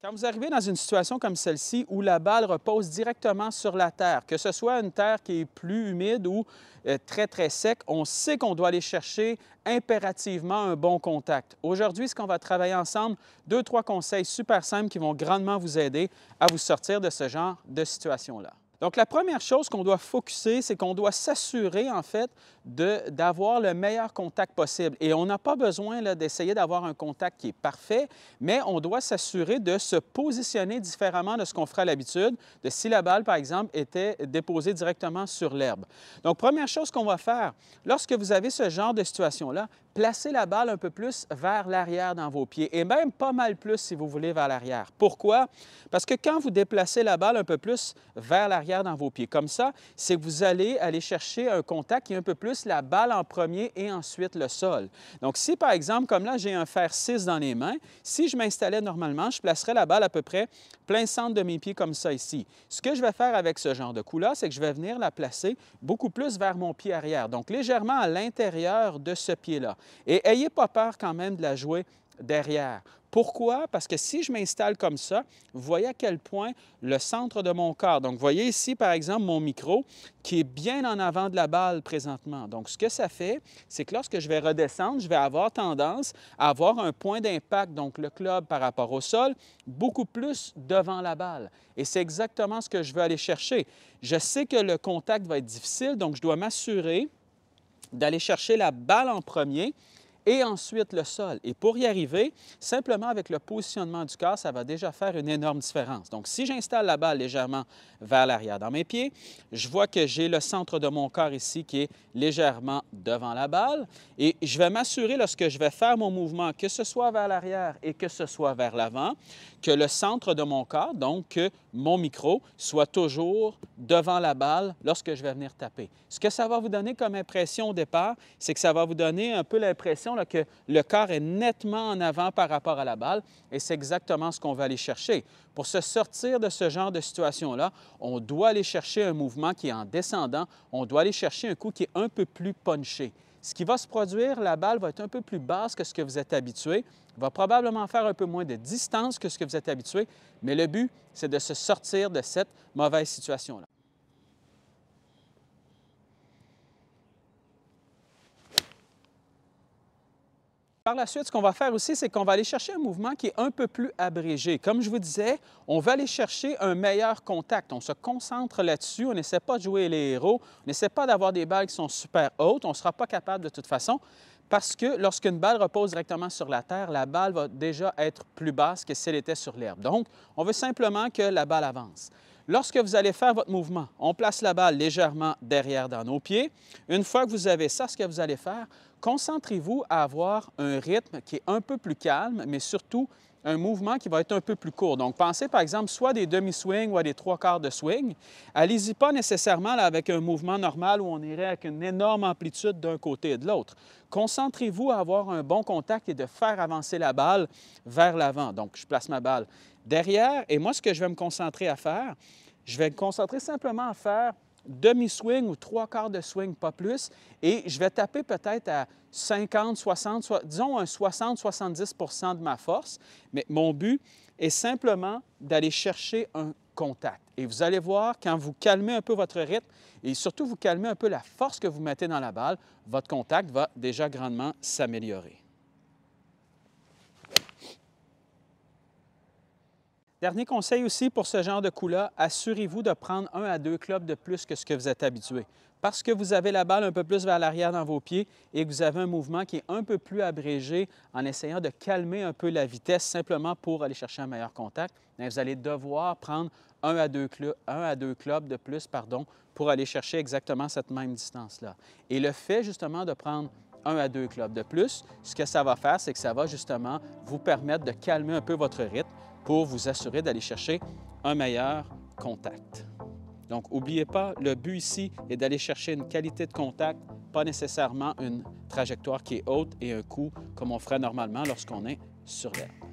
Quand vous arrivez dans une situation comme celle-ci où la balle repose directement sur la terre, que ce soit une terre qui est plus humide ou très, très sec, on sait qu'on doit aller chercher impérativement un bon contact. Aujourd'hui, ce qu'on va travailler ensemble, 2-3 conseils super simples qui vont grandement vous aider à vous sortir de ce genre de situation-là. Donc, la première chose qu'on doit focusser, c'est qu'on doit s'assurer, en fait, d'avoir le meilleur contact possible. Et on n'a pas besoin d'essayer d'avoir un contact qui est parfait, mais on doit s'assurer de se positionner différemment de ce qu'on ferait à l'habitude, de si la balle, par exemple, était déposée directement sur l'herbe. Donc, première chose qu'on va faire, lorsque vous avez ce genre de situation-là, placez la balle un peu plus vers l'arrière dans vos pieds et même pas mal plus si vous voulez vers l'arrière. Pourquoi? Parce que quand vous déplacez la balle un peu plus vers l'arrière dans vos pieds, comme ça, c'est que vous allez aller chercher un contact qui est un peu plus la balle en premier et ensuite le sol. Donc, si par exemple, comme là, j'ai un fer 6 dans les mains, si je m'installais normalement, je placerais la balle à peu près plein centre de mes pieds comme ça ici. Ce que je vais faire avec ce genre de coup-là, c'est que je vais venir la placer beaucoup plus vers mon pied arrière, donc légèrement à l'intérieur de ce pied-là. Et n'ayez pas peur quand même de la jouer derrière. Pourquoi? Parce que si je m'installe comme ça, vous voyez à quel point le centre de mon corps, donc vous voyez ici par exemple mon micro qui est bien en avant de la balle présentement. Donc ce que ça fait, c'est que lorsque je vais redescendre, je vais avoir tendance à avoir un point d'impact, donc le club par rapport au sol, beaucoup plus devant la balle. Et c'est exactement ce que je veux aller chercher. Je sais que le contact va être difficile, donc je dois m'assurer d'aller chercher la balle en premier et ensuite le sol. Et pour y arriver, simplement avec le positionnement du corps, ça va déjà faire une énorme différence. Donc, si j'installe la balle légèrement vers l'arrière dans mes pieds, je vois que j'ai le centre de mon corps ici qui est légèrement devant la balle et je vais m'assurer lorsque je vais faire mon mouvement, que ce soit vers l'arrière et que ce soit vers l'avant, que le centre de mon corps, donc que mon micro, soit toujours devant la balle lorsque je vais venir taper. Ce que ça va vous donner comme impression au départ, c'est que ça va vous donner un peu l'impression que le corps est nettement en avant par rapport à la balle et c'est exactement ce qu'on va aller chercher. Pour se sortir de ce genre de situation-là, on doit aller chercher un mouvement qui est en descendant, on doit aller chercher un coup qui est un peu plus punché. Ce qui va se produire, la balle va être un peu plus basse que ce que vous êtes habitué, va probablement faire un peu moins de distance que ce que vous êtes habitué, mais le but, c'est de se sortir de cette mauvaise situation-là. Par la suite, ce qu'on va faire aussi, c'est qu'on va aller chercher un mouvement qui est un peu plus abrégé. Comme je vous disais, on va aller chercher un meilleur contact. On se concentre là-dessus, on n'essaie pas de jouer les héros, on n'essaie pas d'avoir des balles qui sont super hautes, on ne sera pas capable de toute façon, parce que lorsqu'une balle repose directement sur la terre, la balle va déjà être plus basse que si elle était sur l'herbe. Donc, on veut simplement que la balle avance. Lorsque vous allez faire votre mouvement, on place la balle légèrement derrière dans nos pieds. Une fois que vous avez ça, ce que vous allez faire, concentrez-vous à avoir un rythme qui est un peu plus calme, mais surtout un mouvement qui va être un peu plus court. Donc, pensez par exemple soit à des demi-swings ou à des trois quarts de swing. Allez-y pas nécessairement là, avec un mouvement normal où on irait avec une énorme amplitude d'un côté et de l'autre. Concentrez-vous à avoir un bon contact et de faire avancer la balle vers l'avant. Donc, je place ma balle derrière et moi, ce que je vais me concentrer à faire, je vais me concentrer simplement à faire demi-swing ou trois quarts de swing, pas plus, et je vais taper peut-être à 50, 60, disons un 60-70 de ma force, mais mon but est simplement d'aller chercher un contact. Et vous allez voir, quand vous calmez un peu votre rythme et surtout vous calmez un peu la force que vous mettez dans la balle, votre contact va déjà grandement s'améliorer. Dernier conseil aussi pour ce genre de coup-là, assurez-vous de prendre 1 à 2 clubs de plus que ce que vous êtes habitué. Parce que vous avez la balle un peu plus vers l'arrière dans vos pieds et que vous avez un mouvement qui est un peu plus abrégé en essayant de calmer un peu la vitesse simplement pour aller chercher un meilleur contact, bien, vous allez devoir prendre 1 à 2 clubs de plus pour aller chercher exactement cette même distance-là. Et le fait justement de prendre 1 à 2 clubs de plus, ce que ça va faire, c'est que ça va justement vous permettre de calmer un peu votre rythme pour vous assurer d'aller chercher un meilleur contact. Donc, n'oubliez pas, le but ici est d'aller chercher une qualité de contact, pas nécessairement une trajectoire qui est haute et un coup comme on ferait normalement lorsqu'on est sur l'herbe.